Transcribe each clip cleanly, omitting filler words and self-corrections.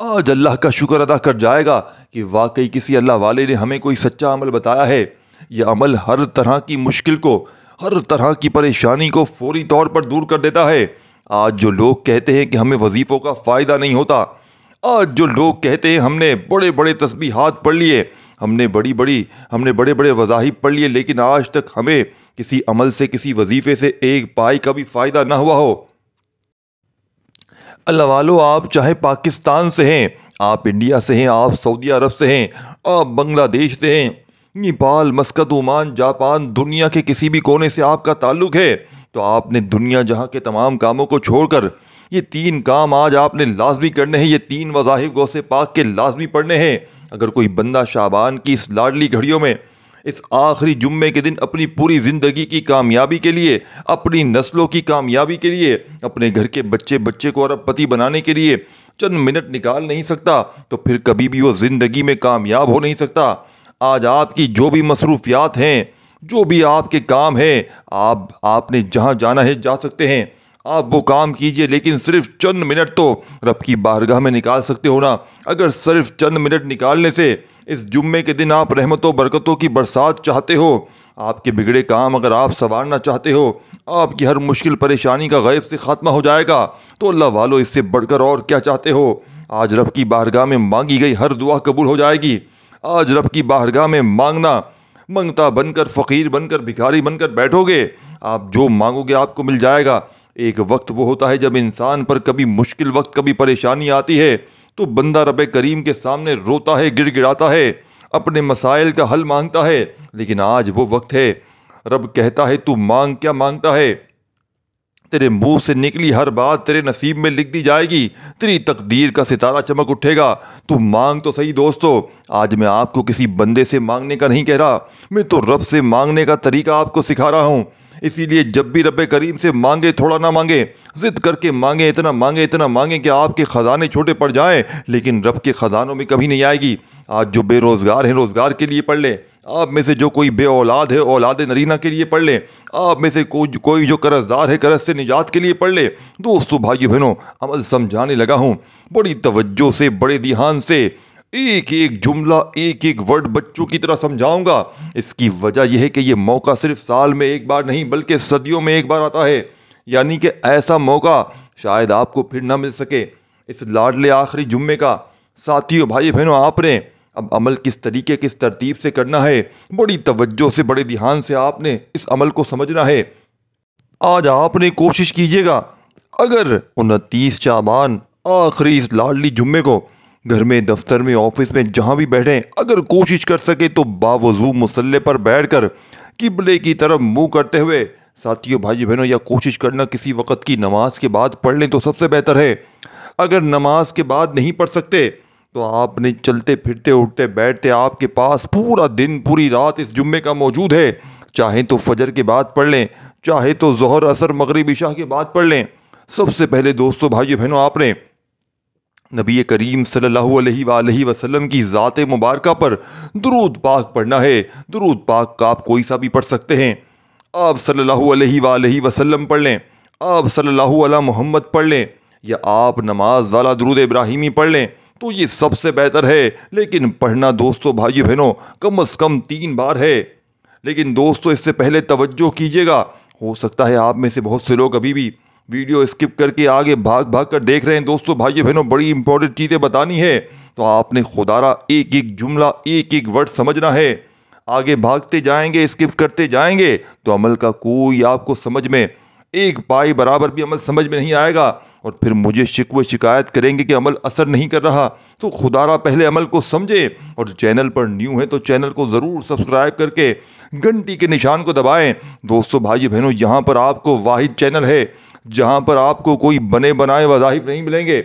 آج اللہ کا شکر ادا کر جائے گا کہ واقعی کسی اللہ والے نے ہمیں کوئی سچا عمل بتایا ہے۔ یہ عمل ہر طرح کی مشکل کو، ہر طرح کی پریشانی کو فوری طور پر دور کر دیتا ہے۔ آج جو لوگ کہتے ہیں کہ ہمیں وظیفوں کا فائدہ نہیں ہوتا، آج جو لوگ کہتے ہیں ہم نے بڑے بڑے تسبیحات پڑھ لیے، ہم نے بڑے بڑے وظائف پڑھ لیے، لیکن آج تک ہمیں کسی عمل سے، کسی وظیفے سے ایک پائی کا بھی فائدہ نہ ہوا ہو۔ اللہ والو، آپ چاہے پاکستان سے ہیں، آپ انڈیا سے ہیں، آپ سعودی عرب سے ہیں، آپ بنگلہ دیش سے ہیں، نیپال، مسقط، عمان، جاپان، دنیا کے کسی بھی کونے سے آپ کا تعلق ہے، تو آپ نے دنیا جہاں کے تمام کاموں کو چھوڑ کر یہ 3 کام آج آپ نے لازمی کرنے ہیں۔ یہ 3 وظائف غوث پاک کے لازمی پڑھنے ہیں۔ اگر کوئی بندہ شعبان کی اس لاڈلی گھڑیوں میں، اس آخری جمعے کے دن اپنی پوری زندگی کی کامیابی کے لیے، اپنی نسلوں کی کامیابی کے لیے، اپنے گھر کے بچے کو ارب پتی بنانے کے لیے چند منٹ نکال نہیں سکتا، تو پھر کبھی بھی وہ زندگی میں کامیاب ہو نہیں سکتا۔ آج آپ کی جو بھی مصروفیات ہیں، جو بھی آپ کے کام ہیں، آپ نے جہاں جانا ہے جا سکتے ہیں، آپ وہ کام کیجئے، لیکن صرف چند منٹ تو رب کی بارگاہ میں نکال سکتے ہو نا۔ اگر صرف چند منٹ نکالنے سے اس جمعے کے دن آپ رحمت و برکتوں کی برسات چاہتے ہو، آپ کے بگڑے کام اگر آپ سنوارنا چاہتے ہو، آپ کی ہر مشکل پریشانی کا غیب سے خاتمہ ہو جائے گا، تو اللہ والو اس سے بڑھ کر اور کیا چاہتے ہو؟ آج رب کی بارگاہ میں مانگی گئی ہر دعا قبول ہو جائے گی۔ آج رب کی بارگاہ میں منگتا بن کر، فقیر بن کر، بھکاری بن کر بیٹھو گے، آپ جو مانگو گے آپ کو مل جائے گا۔ ایک وقت وہ ہوتا ہے جب انسان پر کبھی مشکل وقت، کبھی پریشانی آتی ہے، تو بندہ رب کریم کے سامنے روتا ہے، گڑ گڑاتا ہے، اپنے مسائل کا حل مانگتا ہے۔ لیکن آج وہ وقت ہے، رب کہتا ہے تو مانگ، کیا مانگتا ہے؟ تیرے منہ سے نکلی ہر بات تیرے نصیب میں لکھ دی جائے گی، تیری تقدیر کا ستارہ چمک اٹھے گا۔ تو مانگ تو صحیح دوستو۔ آج میں آپ کو کسی بندے سے مانگنے کا نہیں کہہ رہا، میں تو رب سے مانگنے کا طریقہ آپ کو سکھا رہا ہوں۔ اسی لیے جب بھی رب کریم سے مانگے، تھوڑا نہ مانگے، ضد کر کے مانگے، اتنا مانگے کہ آپ کے خزانے چھوٹے پڑ جائیں، لیکن رب کے خزانوں میں کبھی نہیں آئے گی۔ آج جو بے روزگار ہیں، روزگار کے لیے پڑھ لیں۔ آپ میں سے جو کوئی بے اولاد ہے، اولاد نرینہ کے لیے پڑھ لیں۔ آپ میں سے کوئی جو قرض دار ہے، قرض سے نجات کے لیے پڑھ لے۔ دوستو، بھائیو بہنوں، عمل سمجھانے لگا ہوں، بڑی توجہ سے، بڑے دھیان سے ایک ایک جملہ، ایک ایک ورڈ بچوں کی طرح سمجھاؤں گا۔ اس کی وجہ یہ ہے کہ یہ موقع صرف سال میں ایک بار نہیں بلکہ صدیوں میں ایک بار آتا ہے، یعنی کہ ایسا موقع شاید آپ کو پھر نہ مل سکے۔ اس لاڈلے آخری جمعے کا ساتھیوں، بھائی بہنوں، آپ نے اب عمل کس طریقے، کس ترتیب سے کرنا ہے، بڑی توجہ سے، بڑے دھیان سے آپ نے اس عمل کو سمجھنا ہے۔ آج آپ نے کوشش کیجئے گا، اگر 29 شعبان آخری اس لاڈلی جمعے کو گھر میں، دفتر میں، آفس میں، جہاں بھی بیٹھیں، اگر کوشش کر سکے تو باوضو مصلی پر بیٹھ کر قبلے کی طرف منہ کرتے ہوئے، ساتھیوں، بھائی بہنوں، یا کوشش کرنا کسی وقت کی نماز کے بعد پڑھ لیں تو سب سے بہتر ہے۔ اگر نماز کے بعد نہیں پڑھ سکتے تو آپ نے چلتے پھرتے، اٹھتے بیٹھتے، آپ کے پاس پورا دن، پوری رات اس جمعے کا موجود ہے۔ چاہیں تو فجر کے بعد پڑھ لیں، چاہے تو ظہر، عصر، مغرب، عشاء کے بعد پڑھ لیں۔ سب سے پہلے دوستو، بھائیو بہنوں، آپ نے نبی کریم صلی اللہ علیہ وآلہ وسلم کی ذات مبارکہ پر درود پاک پڑھنا ہے۔ درود پاک کا آپ کوئی سا بھی پڑھ سکتے ہیں۔ آپ صلی اللہ علیہ وآلہ وسلم پڑھ لیں، آپ صلی اللہ علیہ محمد پڑھ لیں، یا آپ نماز والا درود ابراہیمی پڑھ لیں تو یہ سب سے بہتر ہے۔ لیکن پڑھنا دوستو، بھائیو بہنوں، کم از کم 3 بار ہے۔ لیکن دوستو، اس سے پہلے توجہ کیجیے گا، ہو سکتا ہے آپ میں سے بہت سے لوگ ابھی بھی ویڈیو اسکپ کر کے آگے بھاگ کر دیکھ رہے ہیں۔ دوستو، بھائیو بہنوں، بڑی امپورٹنٹ چیزیں بتانی ہے، تو آپ نے خدا را ایک ایک جملہ، ایک ایک ورڈ سمجھنا ہے۔ آگے بھاگتے جائیں گے، اسکپ کرتے جائیں گے تو عمل کا کوئی آپ کو سمجھ میں ایک پائی برابر بھی عمل سمجھ میں نہیں آئے گا، اور پھر مجھے شکوے شکایت کریں گے کہ عمل اثر نہیں کر رہا۔ تو خدا را پہلے عمل کو سمجھے، اور چینل پر نیو ہے تو چینل کو ضرور سبسکرائب کر کے گھنٹی کے نشان کو دبائیں۔ دوستو، بھائیو بہنوں، یہاں پر آپ کو واحد چینل ہے جہاں پر آپ کو کوئی بنے بنائے وظائف نہیں ملیں گے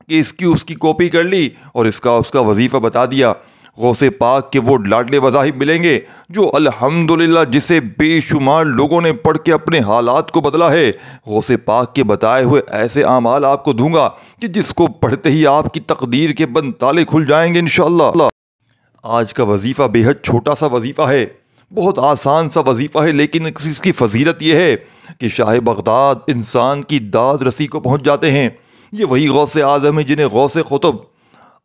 کہ اس کی کاپی کر لی اور اس کا وظیفہ بتا دیا۔ غوث پاک کے وہ لاڈلے وظائف ملیں گے جو الحمدللہ جسے بے شمار لوگوں نے پڑھ کے اپنے حالات کو بدلا ہے۔ غوث پاک کے بتائے ہوئے ایسے اعمال آپ کو دوں گا کہ جس کو پڑھتے ہی آپ کی تقدیر کے بند تالے کھل جائیں گے انشاءاللہ۔ آج کا وظیفہ بے حد چھوٹا سا وظیفہ ہے، بہت آسان سا وظیفہ ہے، لیکن اس کی فضیلت یہ ہے کہ شاہ بغداد انسان کی داد رسی کو پہنچ جاتے ہیں۔ یہ وہی غوث اعظم ہے جنہیں غوث قطب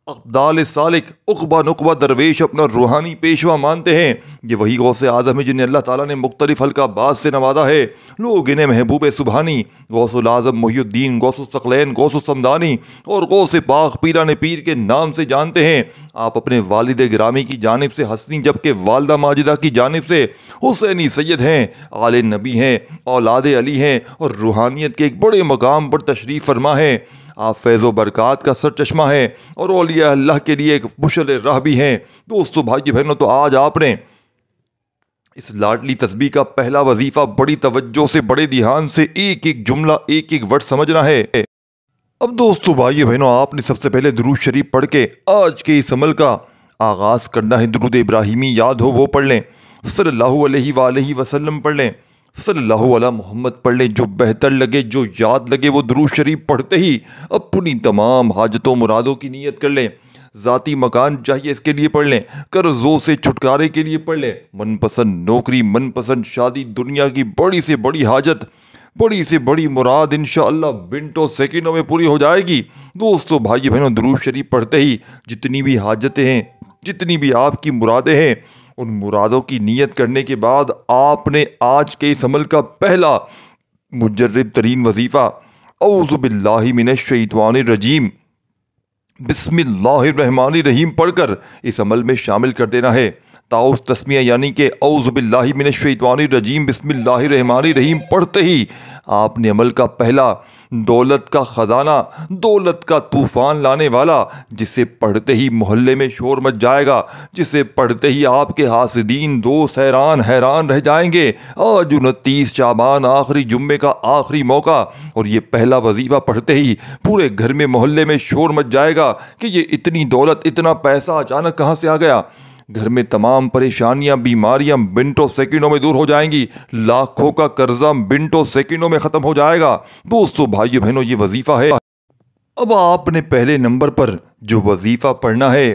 ابدال سالک عقبہ نقبہ درویش اپنا روحانی پیشوا مانتے ہیں۔ یہ وہی غوث اعظم ہے جنہیں اللہ تعالیٰ نے مختلف حلقہ باز سے نوازا ہے۔ لوگ انہیں محبوب سبحانی، غوث الاعظم محی الدین، غوث الثقلین، غوث السمدانی اور غوث پاک پیران پیر کے نام سے جانتے ہیں۔ آپ اپنے والد گرامی کی جانب سے حسنی جبکہ والدہ ماجدہ کی جانب سے حسینی سید ہیں، آل نبی ہیں، اولاد علی ہیں اور روحانیت کے ایک بڑے مقام پر تشریف فرما ہیں۔ آپ فیض و برکات کا سر چشمہ ہیں اور اولیاء اللہ کے لیے ایک مشعل راہ بھی ہیں۔ دوستو بھائی بہنوں، تو آج آپ نے اس لاڈلی تسبیح کا پہلا وظیفہ بڑی توجہ سے، بڑے دھیان سے ایک ایک جملہ، ایک ایک ورڈ سمجھنا ہے۔ اب دوستو بھائی بہنوں، آپ نے سب سے پہلے درود شریف پڑھ کے آج کے اس عمل کا آغاز کرنا ہے۔ درود ابراہیمی یاد ہو وہ پڑھ لیں، صلی اللہ علیہ وآلہ وسلم پڑھ لیں، صلی اللہ علیہ محمد پڑھ لیں۔ جو بہتر لگے، جو یاد لگے، وہ درود شریف پڑھتے ہی اپنی تمام حاجتوں مرادوں کی نیت کر لیں۔ ذاتی مکان چاہیے اس کے لیے پڑھ لیں، قرضوں سے چھٹکارے کے لیے پڑھ لیں، من پسند نوکری، من پسند شادی، دنیا کی بڑی سے بڑی حاجت، بڑی سے بڑی مراد انشاءاللہ منٹوں سیکنڈوں میں پوری ہو جائے گی۔ دوستو بھائی بہنوں، درود شریف پڑھتے ہی جتنی بھی حاجتیں ہیں، جتنی بھی آپ کی مرادیں ہیں، ان مرادوں کی نیت کرنے کے بعد آپ نے آج کے اس عمل کا پہلا مجرب ترین وظیفہ اعوذ باللہ من الشیطان الرجیم بسم اللہ الرحمن الرحیم پڑھ کر اس عمل میں شامل کر دینا ہے۔ تعوذ تسمیہ یعنی کہ اعوذ باللہ من الشیطان الرجیم بسم اللہ الرحمن الرحیم پڑھتے ہی آپ نے عمل کا پہلا دولت کا خزانہ، دولت کا طوفان لانے والا، جسے پڑھتے ہی محلے میں شور مچ جائے گا، جسے پڑھتے ہی آپ کے حاسدین دوست حیران رہ جائیں گے۔ آج 29 شعبان آخری جمعے کا آخری موقع، اور یہ پہلا وظیفہ پڑھتے ہی پورے گھر میں محلے میں شور مچ جائے گا کہ یہ اتنی دولت، اتنا پیسہ اچانک کہاں سے آ گیا۔ گھر میں تمام پریشانیاں، بیماریاں منٹوں سیکنڈوں میں دور ہو جائیں گی، لاکھوں کا قرضہ منٹوں سیکنڈوں میں ختم ہو جائے گا۔ دوستو بھائیو بہنوں، یہ وظیفہ ہے۔ اب آپ نے پہلے نمبر پر جو وظیفہ پڑھنا ہے،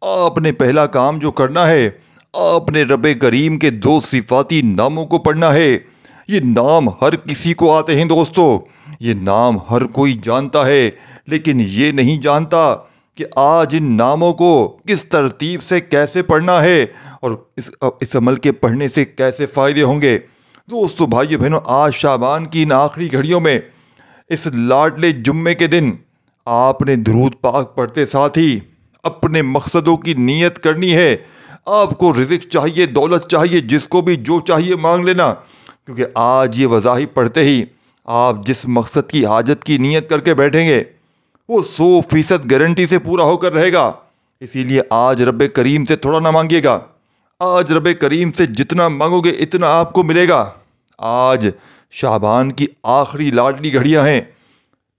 آپ نے پہلا کام جو کرنا ہے، آپ نے رب کریم کے 2 صفاتی ناموں کو پڑھنا ہے۔ یہ نام ہر کسی کو آتے ہیں دوستو، یہ نام ہر کوئی جانتا ہے، لیکن یہ نہیں جانتا کہ آج ان ناموں کو کس ترتیب سے کیسے پڑھنا ہے اور اس عمل کے پڑھنے سے کیسے فائدے ہوں گے۔ دوستو بھائیو بہنوں، آج شعبان کی ان آخری گھڑیوں میں، اس لاڈلے جمعے کے دن، آپ نے درود پاک پڑھتے ساتھ ہی اپنے مقصدوں کی نیت کرنی ہے۔ آپ کو رزق چاہیے، دولت چاہیے، جس کو بھی جو چاہیے مانگ لینا، کیونکہ آج یہ وظائف پڑھتے ہی آپ جس مقصد کی حاجت کی نیت کر کے بیٹھیں گے وہ 100% گارنٹی سے پورا ہو کر رہے گا۔ اسی لیے آج رب کریم سے تھوڑا نہ مانگیے گا، آج رب کریم سے جتنا مانگو گے اتنا آپ کو ملے گا۔ آج شعبان کی آخری لاڈلی گھڑیاں ہیں،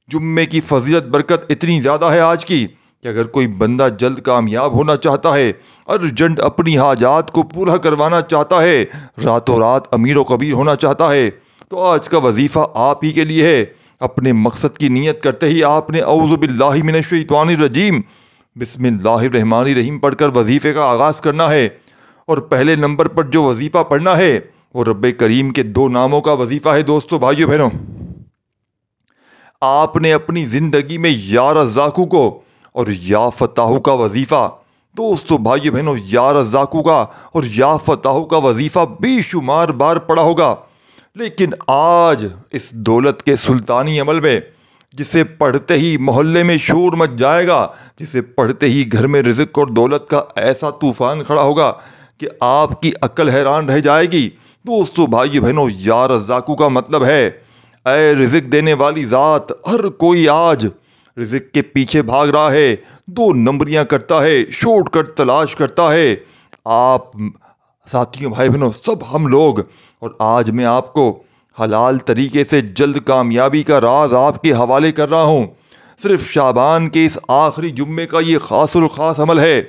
جمعے کی فضیلت برکت اتنی زیادہ ہے آج کی کہ اگر کوئی بندہ جلد کامیاب ہونا چاہتا ہے، ارجنٹ اپنی حاجات کو پورا کروانا چاہتا ہے، راتوں رات امیر و کبیر ہونا چاہتا ہے، تو آج کا وظیفہ آپ ہی کے لیے ہے۔ اپنے مقصد کی نیت کرتے ہی آپ نے اعوذ باللہ من الشیطان الرجیم بسم اللہ الرحمن الرحیم پڑھ کر وظیفے کا آغاز کرنا ہے۔ اور پہلے نمبر پر جو وظیفہ پڑھنا ہے وہ رب کریم کے 2 ناموں کا وظیفہ ہے۔ دوستو بھائیو بہنوں، آپ نے اپنی زندگی میں یا رزاقو کو اور یا فتاحو کا وظیفہ، دوستو بھائیو بہنوں، یا رزاقو کا اور یا فتاحو کا وظیفہ بے شمار بار پڑھا ہوگا، لیکن آج اس دولت کے سلطانی عمل میں، جسے پڑھتے ہی محلے میں شور مچ جائے گا، جسے پڑھتے ہی گھر میں رزق اور دولت کا ایسا طوفان کھڑا ہوگا کہ آپ کی عقل حیران رہ جائے گی۔ دوستو بھائی بہنوں، یا رزاقو کا مطلب ہے اے رزق دینے والی ذات۔ ہر کوئی آج رزق کے پیچھے بھاگ رہا ہے، 2 نمبریاں کرتا ہے، شارٹ کٹ تلاش کرتا ہے۔ آپ ساتھیوں، بھائی بہنوں، سب ہم لوگ، اور آج میں آپ کو حلال طریقے سے جلد کامیابی کا راز آپ کے حوالے کر رہا ہوں۔ صرف شعبان کے اس آخری جمعے کا یہ خاص الخاص عمل ہے،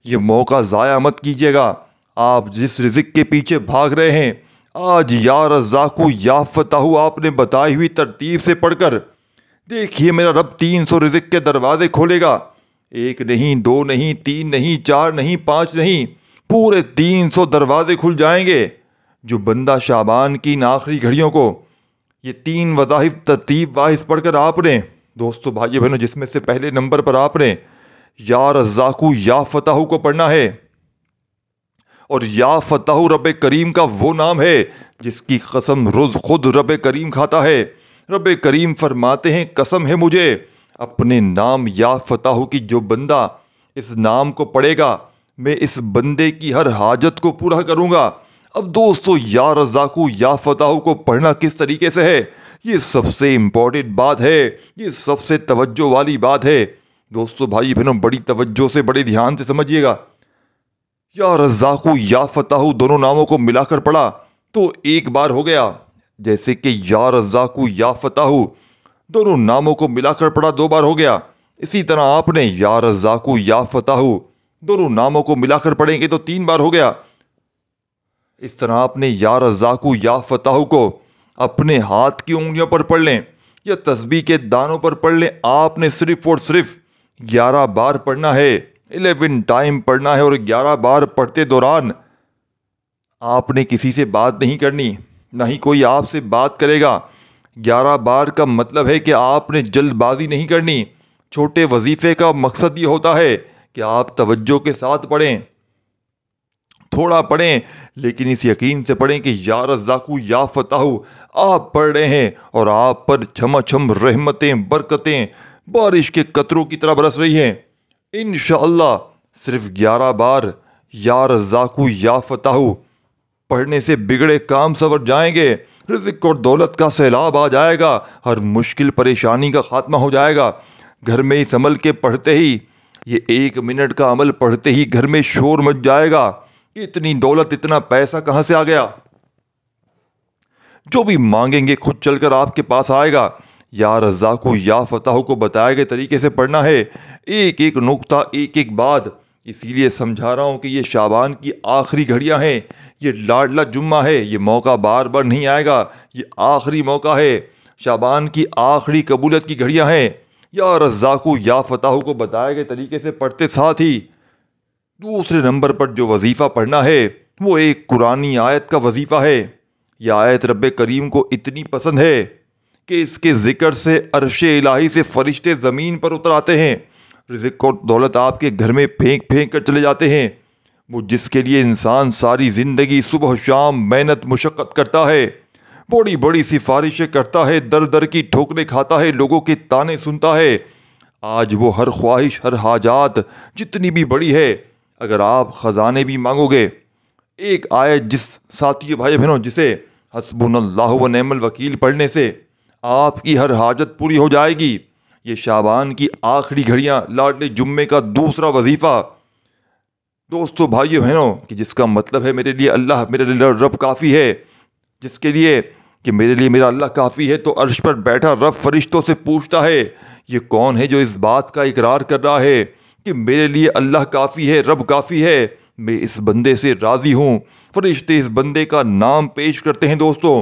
یہ موقع ضائع مت کیجیے گا۔ آپ جس رزق کے پیچھے بھاگ رہے ہیں، آج یا رزاقو یا فتاحو آپ نے بتائی ہوئی ترتیب سے پڑھ کر دیکھیے، میرا رب 300 رزق کے دروازے کھولے گا۔ 1 نہیں، 2 نہیں، 3 نہیں، 4 نہیں، 5 نہیں، پورے 300 دروازے کھل جائیں گے۔ جو بندہ شعبان کی ان آخری گھڑیوں کو یہ 3 وظائف ترتیب واحد پڑھ کر آپ نے دوستو بھائیو بہنوں، جس میں سے پہلے نمبر پر آپ نے یا رزاقو یا فتاحو کو پڑھنا ہے، اور یا فتاحو رب کریم کا وہ نام ہے جس کی قسم خود رب کریم کھاتا ہے۔ رب کریم فرماتے ہیں قسم ہے مجھے اپنے نام یا فتاحو کی، جو بندہ اس نام کو پڑھے گا میں اس بندے کی ہر حاجت کو پورا کروں گا۔ اب دوستو یا رزاقو یا فتاحو کو پڑھنا کس طریقے سے ہے، یہ سب سے امپورٹنٹ بات ہے، یہ سب سے توجہ والی بات ہے۔ دوستو بھائی بہنوں، بڑی توجہ سے بڑے دھیان سے سمجھیے گا۔ یا رزاقو یا فتاحو دونوں ناموں کو ملا کر پڑھا تو ایک بار ہو گیا، جیسے کہ یا رزاقو یا فتاحو دونوں ناموں کو ملا کر پڑھا 2 بار ہو گیا، اسی طرح آپ نے یا رزاقو یا فتاحو دونوں ناموں کو ملا کر پڑھیں گے تو 3 بار ہو گیا۔ اس طرح آپ نے یا رزاقو یا فتاحو کو اپنے ہاتھ کی انگلیوں پر پڑھ لیں یا تسبیح کے دانوں پر پڑھ لیں، آپ نے صرف اور صرف 11 بار پڑھنا ہے، 11 ٹائم پڑھنا ہے، اور 11 بار پڑھتے دوران آپ نے کسی سے بات نہیں کرنی، نہ ہی کوئی آپ سے بات کرے گا۔ 11 بار کا مطلب ہے کہ آپ نے جلد بازی نہیں کرنی۔ چھوٹے وظیفے کا مقصد یہ ہوتا ہے کہ آپ توجہ کے ساتھ پڑھیں، تھوڑا پڑھیں، لیکن اس یقین سے پڑھیں کہ یا رزاقو یا فتاحو آپ پڑھ رہے ہیں اور آپ پر چھما چھم رحمتیں، برکتیں بارش کے قطروں کی طرح برس رہی ہیں۔ انشاءاللہ صرف 11 بار یا رزاقو یا فتاحو پڑھنے سے بگڑے کام سنور جائیں گے، رزق اور دولت کا سیلاب آ جائے گا، ہر مشکل پریشانی کا خاتمہ ہو جائے گا۔ گھر میں اس عمل کے پڑھتے ہی، یہ 1 منٹ کا عمل پڑھتے ہی گھر میں شور مچ جائے گا کہ اتنی دولت، اتنا پیسہ کہاں سے آ گیا۔ جو بھی مانگیں گے خود چل کر آپ کے پاس آئے گا۔ یا رزاقو یا فتاحو کو بتائے گئے طریقے سے پڑھنا ہے، ایک ایک نقطہ، ایک ایک بات۔ اسی لیے سمجھا رہا ہوں کہ یہ شعبان کی آخری گھڑیاں ہیں، یہ لاڈلا جمعہ ہے، یہ موقع بار بار نہیں آئے گا، یہ آخری موقع ہے، شعبان کی آخری قبولیت کی گھڑیاں ہیں۔ یا رزاقو یا فتاحو کو بتائے گئے طریقے سے پڑھتے ساتھ ہی دوسرے نمبر پر جو وظیفہ پڑھنا ہے وہ ایک قرآنی آیت کا وظیفہ ہے۔ یہ آیت رب کریم کو اتنی پسند ہے کہ اس کے ذکر سے عرش الہی سے فرشتے زمین پر اتر آتے ہیں، رزق اور دولت آپ کے گھر میں پھینک پھینک کر چلے جاتے ہیں۔ وہ جس کے لیے انسان ساری زندگی صبح و شام محنت مشقت کرتا ہے، بڑی بڑی سفارشیں کرتا ہے، در در کی ٹھوکریں کھاتا ہے، لوگوں کے تانے سنتا ہے، آج وہ ہر خواہش، ہر حاجات جتنی بھی بڑی ہے، اگر آپ خزانے بھی مانگو گے، ایک آیت جس ساتھی بھائی بہنوں جسے حسبنا اللہ و نعم الوکیل پڑھنے سے آپ کی ہر حاجت پوری ہو جائے گی۔ یہ شعبان کی آخری گھڑیاں، لاڈلے جمعے کا دوسرا وظیفہ، دوستو بھائیو بہنوں، کہ جس کا مطلب ہے میرے لیے اللہ، میرے لیے رب کافی ہے، جس کے لیے کہ میرے لیے میرا اللہ کافی ہے، تو عرش پر بیٹھا رب فرشتوں سے پوچھتا ہے یہ کون ہے جو اس بات کا اقرار کر رہا ہے کہ میرے لیے اللہ کافی ہے، رب کافی ہے، میں اس بندے سے راضی ہوں۔ فرشتے اس بندے کا نام پیش کرتے ہیں۔ دوستو،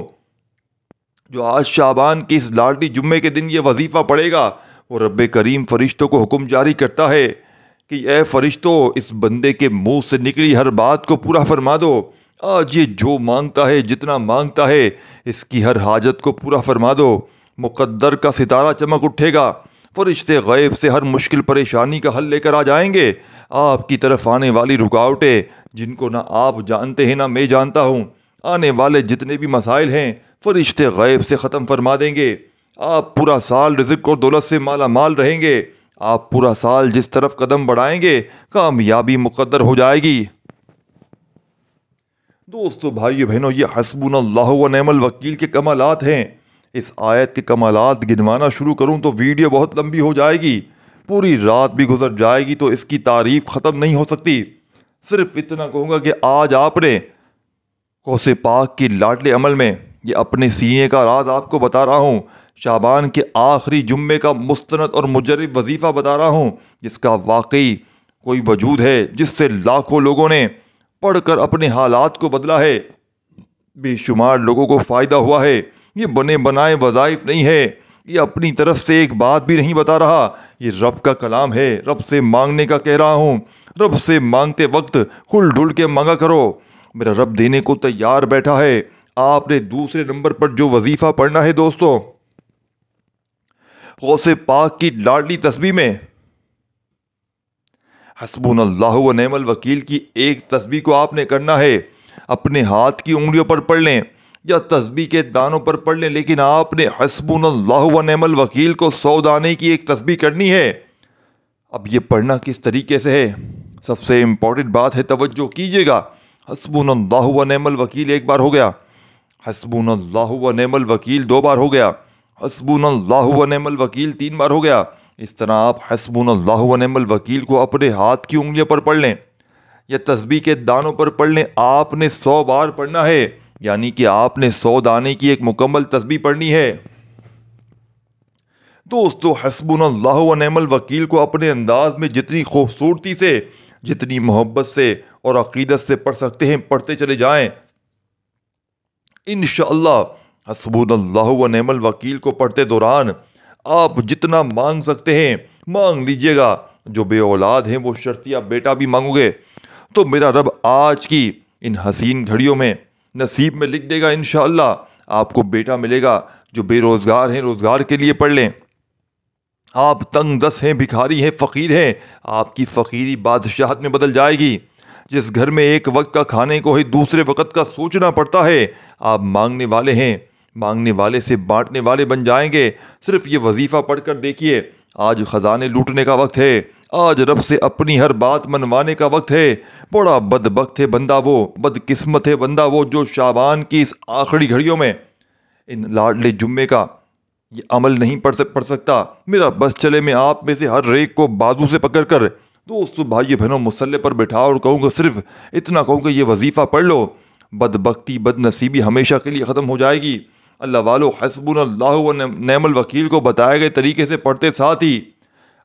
جو آج شعبان کی اس لاڈلی جمعے کے دن یہ وظیفہ پڑھے گا، وہ رب کریم فرشتوں کو حکم جاری کرتا ہے کہ اے فرشتوں، اس بندے کے منہ سے نکلی ہر بات کو پورا فرما دو۔ آج یہ جو مانگتا ہے، جتنا مانگتا ہے، اس کی ہر حاجت کو پورا فرما دو۔ مقدر کا ستارہ چمک اٹھے گا، فرشتے غیب سے ہر مشکل پریشانی کا حل لے کر آ جائیں گے۔ آپ کی طرف آنے والی رکاوٹیں جن کو نہ آپ جانتے ہیں نہ میں جانتا ہوں، آنے والے جتنے بھی مسائل ہیں فرشتے غیب سے ختم فرما دیں گے۔ آپ پورا سال رزق اور دولت سے مالا مال رہیں گے۔ آپ پورا سال جس طرف قدم بڑھائیں گے کامیابی مقدر ہو جائے گی۔ دوستو بھائیو بہنوں، یہ حسبنا اللہ و نعم الوکیل کے کمالات ہیں۔ اس آیت کے کمالات گنوانا شروع کروں تو ویڈیو بہت لمبی ہو جائے گی، پوری رات بھی گزر جائے گی تو اس کی تعریف ختم نہیں ہو سکتی۔ صرف اتنا کہوں گا کہ آج آپ نے قوس پاک کی لاڈلے عمل میں یہ اپنے سینے کا راز آپ کو بتا رہا ہوں، شعبان کے آخری جمعے کا مستند اور مجرب وظیفہ بتا رہا ہوں، جس کا واقعی کوئی وجود ہے، جس سے لاکھوں لوگوں نے پڑھ کر اپنے حالات کو بدلا ہے، بے شمار لوگوں کو فائدہ ہوا ہے۔ یہ بنے بنائے وظائف نہیں ہے، یہ اپنی طرف سے ایک بات بھی نہیں بتا رہا، یہ رب کا کلام ہے۔ رب سے مانگنے کا کہہ رہا ہوں، رب سے مانگتے وقت کھل ڈھل کے مانگا کرو، میرا رب دینے کو تیار بیٹھا ہے۔ آپ نے دوسرے نمبر پر جو وظیفہ پڑھنا ہے دوستو، غوث پاک کی لاڈلی تسبیح میں حسبنا اللہ و نعم الوکیل کی ایک تسبیح کو آپ نے کرنا ہے، اپنے ہاتھ کی انگلیوں پر پڑھ لیں یا تسبیح کے دانوں پر پڑھ لیں، لیکن آپ نے حسبنا اللہ و نعم الوکیل کو 100 دانے کی ایک تسبیح کرنی ہے۔ اب یہ پڑھنا کس طریقے سے ہے؟ سب سے امپورٹنٹ بات ہے، توجہ کیجیے گا۔ حسبنا اللہ و نعم الوکیل ایک بار ہو گیا، حسبنا اللہ و نعم الوکیل 2 بار ہو گیا، حسبنا اللہ و نعم الوکیل 3 بار ہو گیا۔ اس طرح آپ حسبنا اللہ و نعم الوکیل کو اپنے ہاتھ کی انگلیوں پر پڑھ لیں یا تسبیح کے دانوں پر پڑھ لیں۔ آپ نے 100 بار پڑھنا ہے، یعنی کہ آپ نے 100 دانے کی ایک مکمل تسبیح پڑھنی ہے۔ دوستو، حسبنا اللہ و نعم الوکیل کو اپنے انداز میں جتنی خوبصورتی سے، جتنی محبت سے اور عقیدت سے پڑھ سکتے ہیں پڑھتے چلے جائیں۔ انشاءاللہ حسبنا اللہ و نعم الوکیل کو پڑھتے دوران آپ جتنا مانگ سکتے ہیں مانگ لیجئے گا۔ جو بے اولاد ہیں وہ شرطیہ بیٹا بھی مانگو گے تو میرا رب آج کی ان حسین گھڑیوں میں نصیب میں لکھ دے گا، انشاءاللہ آپ کو بیٹا ملے گا۔ جو بے روزگار ہیں روزگار کے لیے پڑھ لیں۔ آپ تنگ دست ہیں، بھکاری ہیں، فقیر ہیں، آپ کی فقیری بادشاہت میں بدل جائے گی۔ جس گھر میں ایک وقت کا کھانے کو ہی دوسرے وقت کا سوچنا پڑتا ہے، آپ مانگنے والے ہیں، مانگنے والے سے بانٹنے والے بن جائیں گے۔ صرف یہ وظیفہ پڑھ کر دیکھیے، آج خزانے لوٹنے کا وقت ہے، آج رب سے اپنی ہر بات منوانے کا وقت ہے۔ بڑا بدبخت ہے بندہ وہ، بدقسمت ہے بندہ وہ جو شعبان کی اس آخری گھڑیوں میں ان لاڈلے جمعے کا یہ عمل نہیں پڑھ سکتا۔ میرا بس چلے میں آپ میں سے ہر ایک کو بازو سے پکڑ کر دوستو بھائی بہنوں مصلے پر بٹھا اور کہوں گا، صرف اتنا کہوں کہ یہ وظیفہ پڑھ لو، بدبختی بد نصیبی ہمیشہ کے لیے ختم ہو جائے گی۔ اللہ والو، حسبنا اللہ و نعم الوکیل کو بتائے گئے طریقے سے پڑھتے ساتھ ہی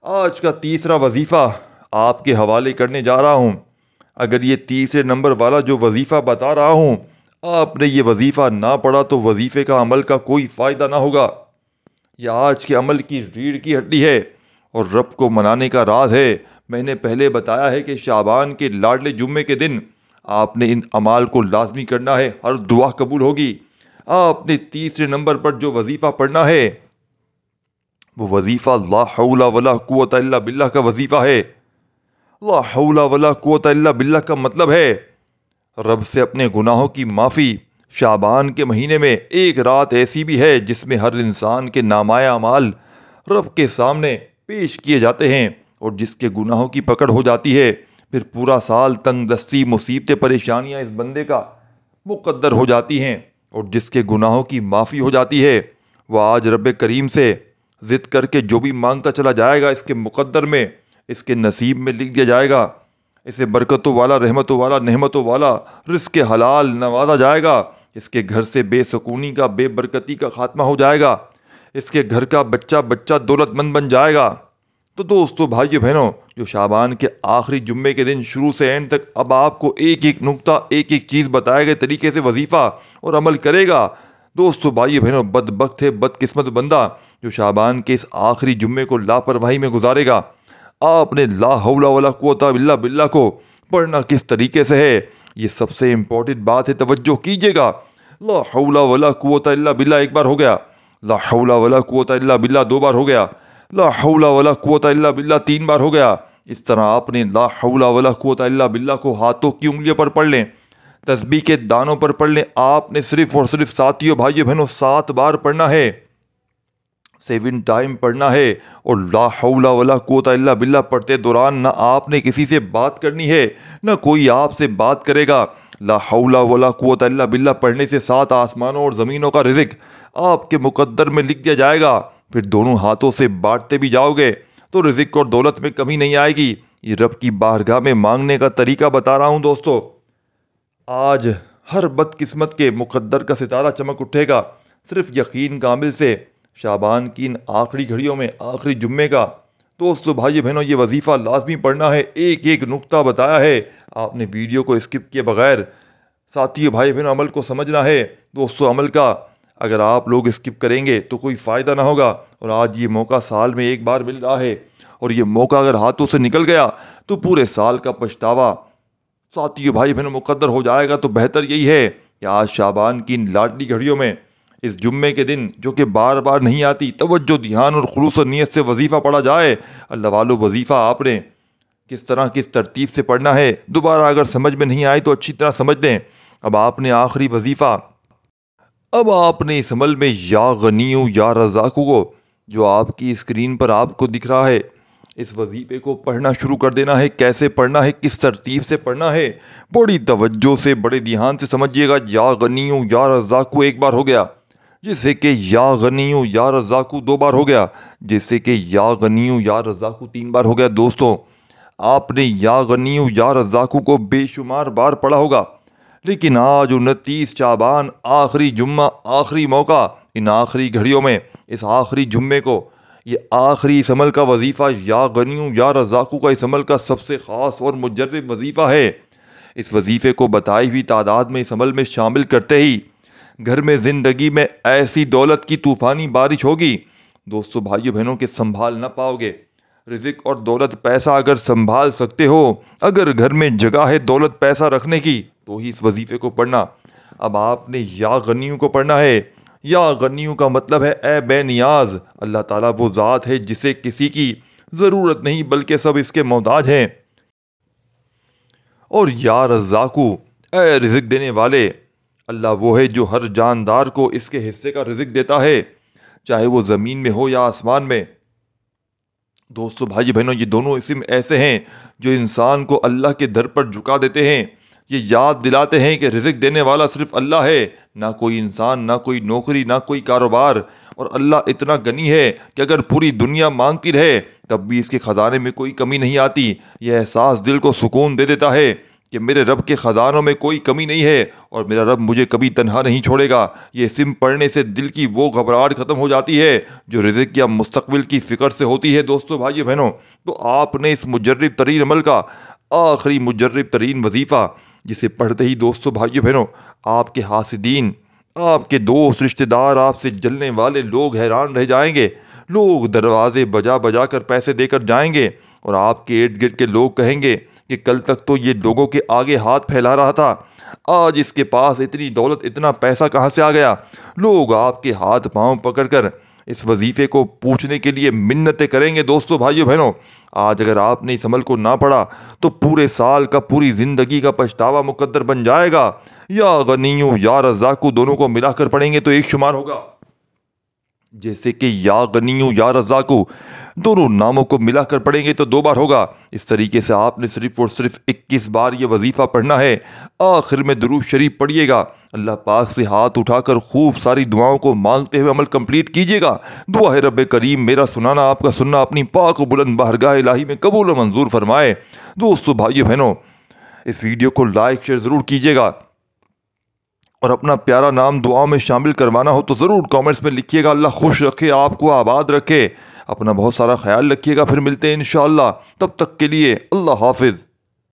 آج کا تیسرا وظیفہ آپ کے حوالے کرنے جا رہا ہوں۔ اگر یہ تیسرے نمبر والا جو وظیفہ بتا رہا ہوں آپ نے یہ وظیفہ نہ پڑھا تو وظیفے کا عمل کا کوئی فائدہ نہ ہوگا۔ یہ آج کے عمل کی ریڑھ کی ہڈی ہے اور رب کو منانے کا راز ہے۔ میں نے پہلے بتایا ہے کہ شعبان کے لاڈلے جمعے کے دن آپ نے ان اعمال کو لازمی کرنا ہے، ہر دعا قبول ہوگی۔ آپ نے تیسرے نمبر پر جو وظیفہ پڑھنا ہے وہ وظیفہ لا حول ولا قوت الا باللہ کا وظیفہ ہے۔ لا حول ولا قوت الا باللہ کا مطلب ہے رب سے اپنے گناہوں کی معافی۔ شعبان کے مہینے میں ایک رات ایسی بھی ہے جس میں ہر انسان کے نامۂ اعمال رب کے سامنے پیش کیے جاتے ہیں اور جس کے گناہوں کی پکڑ ہو جاتی ہے، پھر پورا سال تنگ دستی، مصیبتیں، پریشانیاں اس بندے کا مقدر ہو جاتی ہیں، اور جس کے گناہوں کی معافی ہو جاتی ہے وہ آج رب کریم سے ضد کر کے جو بھی مانگتا چلا جائے گا اس کے مقدر میں، اس کے نصیب میں لکھ دیا جائے گا۔ اسے برکتوں والا، رحمتوں والا، نعمتوں والا، رزق حلال نوازا جائے گا۔ اس کے گھر سے بے سکونی کا، بے برکتی کا خاتمہ ہو جائے گا۔ اس کے گھر کا بچہ دولت مند بن جائے گا۔ تو دوستو بھائیو بہنوں، جو شعبان کے آخری جمعے کے دن شروع سے اینڈ تک اب آپ کو ایک ایک نقطہ، ایک ایک چیز بتائے گئے طریقے سے وظیفہ اور عمل کرے گا۔ دوستو بھائیو بہنوں، بدبخت ہے، بدقسمت بندہ جو شعبان کے اس آخری جمعے کو لاپرواہی میں گزارے گا۔ آپ نے لا حول ولا قوت الا باللہ کو پڑھنا کس طریقے سے ہے، یہ سب سے امپورٹنٹ بات ہے، توجہ کیجیے گا۔ لا حول ولا قوت الا باللہ ایک بار ہو گیا، لا حول ولا قوت الا باللہ 2 بار ہو گیا، لا حول ولا قوت الا باللہ 3 بار ہو گیا۔ اس طرح آپ نے لا حول ولا قوت الا باللہ کو ہاتھوں کی انگلیوں پر پڑھ لیں، تسبیح کے دانوں پر پڑھ لیں۔ آپ نے صرف اور صرف ساتھیوں بھائیو بہنوں 7 بار پڑھنا ہے، 7 ٹائم پڑھنا ہے۔ اور لا حول ولا قوت الا باللہ پڑھتے دوران نہ آپ نے کسی سے بات کرنی ہے، نہ کوئی آپ سے بات کرے گا۔ لا حول ولا قوت الا باللہ پڑھنے سے 7 آسمانوں اور زمینوں کا رزق آپ کے مقدر میں لکھ دیا جائے گا۔ پھر دونوں ہاتھوں سے بانٹتے بھی جاؤ گے تو رزق اور دولت میں کمی نہیں آئے گی۔ یہ رب کی بارگاہ میں مانگنے کا طریقہ بتا رہا ہوں دوستو۔ آج ہر بدقسمت کے مقدر کا ستارہ چمک اٹھے گا صرف یقین کامل سے۔ شعبان کی ان آخری گھڑیوں میں آخری جمعے کا دوستو بھائی بہنوں یہ وظیفہ لازمی پڑھنا ہے۔ ایک ایک نقطہ بتایا ہے، آپ نے ویڈیو کو اسکپ کیے بغیر ساتھیوں بھائی بہنوں عمل کو سمجھنا ہے۔ دوستو عمل کا اگر آپ لوگ اسکپ کریں گے تو کوئی فائدہ نہ ہوگا، اور آج یہ موقع سال میں ایک بار مل رہا ہے، اور یہ موقع اگر ہاتھوں سے نکل گیا تو پورے سال کا پچھتاوا ساتھیوں بھائی بہنوں مقدر ہو جائے گا۔ تو بہتر یہی ہے کہ آج شعبان کی ان لاڈلی گھڑیوں میں اس جمعے کے دن جو کہ بار بار نہیں آتی، توجہ، دھیان اور خلوص و نیت سے وظیفہ پڑھا جائے۔ اللہ والو، وظیفہ آپ نے کس طرح کس ترتیب سے پڑھنا ہے دوبارہ اگر سمجھ میں نہیں آئی تو اچھی طرح سمجھ لیں۔ اب آپ نے آخری وظیفہ، اب آپ نے اس عمل میں یا غنیو یا رزاقو کو جو آپ کی اسکرین پر آپ کو دکھ رہا ہے، اس وظیفے کو پڑھنا شروع کر دینا ہے۔ کیسے پڑھنا ہے، کس ترتیب سے پڑھنا ہے، بڑی توجہ سے، بڑے دھیان سے سمجھیے گا۔ یا غنیو یا رزاقو ایک بار ہو گیا، جیسے کہ یا غنیو یا رزاقو دو بار ہو گیا، جیسے کہ یا غنیو یا رزاقو تین بار ہو گیا۔ دوستو، آپ نے یا غنیو یا رزاقو کو بے شمار بار پڑھا ہوگا، لیکن آج 29 شعبان، آخری جمعہ، آخری موقع، ان آخری گھڑیوں میں، اس آخری جمعے کو، یہ آخری اس عمل کا وظیفہ یا غنیو یا رزاقو کا اس عمل کا سب سے خاص اور مجرب وظیفہ ہے۔ اس وظیفے کو بتائی ہوئی تعداد میں اس عمل میں شامل کرتے ہی گھر میں زندگی میں ایسی دولت کی طوفانی بارش ہوگی دوستو، بھائیو بہنوں، کہ سنبھال نہ پاؤ گے۔ رزق اور دولت پیسہ اگر سنبھال سکتے ہو، اگر گھر میں جگہ ہے دولت پیسہ رکھنے کی، تو ہی اس وظیفے کو پڑھنا۔ اب آپ نے یا غنیو کو پڑھنا ہے۔ یا غنیو کا مطلب ہے اے بے نیاز۔ اللہ تعالیٰ وہ ذات ہے جسے کسی کی ضرورت نہیں بلکہ سب اس کے محتاج ہیں۔ اور یا رزاقو، اے رزق دینے والے، اللہ وہ ہے جو ہر جاندار کو اس کے حصے کا رزق دیتا ہے، چاہے وہ زمین میں ہو یا آسمان میں۔ دوستو، بھائی بہنوں، یہ دونوں اسم ایسے ہیں جو انسان کو اللہ کے در پر جھکا دیتے ہیں، یہ یاد دلاتے ہیں کہ رزق دینے والا صرف اللہ ہے، نہ کوئی انسان، نہ کوئی نوکری، نہ کوئی کاروبار۔ اور اللہ اتنا غنی ہے کہ اگر پوری دنیا مانگتی رہے تب بھی اس کے خزانے میں کوئی کمی نہیں آتی۔ یہ احساس دل کو سکون دے دیتا ہے کہ میرے رب کے خزانوں میں کوئی کمی نہیں ہے اور میرا رب مجھے کبھی تنہا نہیں چھوڑے گا۔ یہ اسم پڑھنے سے دل کی وہ گھبراہٹ ختم ہو جاتی ہے جو رزق یا مستقبل کی فکر سے ہوتی ہے۔ دوستو، بھائی بہنوں، تو آپ نے اس مجرب ترین عمل کا آخری مجرب ترین وظیفہ، جسے پڑھتے ہی دوستو، بھائی بہنوں، آپ کے حاسدین، آپ کے دوست، رشتہ دار، آپ سے جلنے والے لوگ حیران رہ جائیں گے۔ لوگ دروازے بجا بجا کر پیسے دے کر جائیں گے اور آپ کے ارد گرد کے لوگ کہیں گے کہ کل تک تو یہ لوگوں کے آگے ہاتھ پھیلا رہا تھا، آج اس کے پاس اتنی دولت، اتنا پیسہ کہاں سے آ گیا۔ لوگ آپ کے ہاتھ پاؤں پکڑ کر اس وظیفے کو پوچھنے کے لیے منتیں کریں گے۔ دوستو، بھائیو بہنوں، آج اگر آپ نے اس عمل کو نہ پڑھا تو پورے سال کا، پوری زندگی کا پچھتاوا مقدر بن جائے گا۔ یا غنیو یا رزاقو دونوں کو ملا کر پڑھیں گے تو ایک شمار ہوگا، جیسے کہ یا غنیو یا رزاقو دونوں ناموں کو ملا کر پڑھیں گے تو دو بار ہوگا۔ اس طریقے سے آپ نے صرف اور صرف 21 بار یہ وظیفہ پڑھنا ہے۔ آخر میں درود شریف پڑھیے گا، اللہ پاک سے ہاتھ اٹھا کر خوب ساری دعاؤں کو مانگتے ہوئے عمل کمپلیٹ کیجیے گا۔ دعا ہے رب کریم میرا سنانا، آپ کا سننا اپنی پاک و بلند بارگاہ الہی میں قبول و منظور فرمائے۔ دوستو، بھائیو بہنوں، اس ویڈیو کو لائک شیئر ضرور کیجیے گا، اور اپنا پیارا نام دعاؤں میں شامل کروانا ہو تو ضرور کامنٹس میں لکھیے گا۔ اللہ خوش رکھے، آپ کو آباد رکھے، اپنا بہت سارا خیال رکھیے گا۔ پھر ملتے ہیں انشاءاللہ، تب تک کے لیے اللہ حافظ۔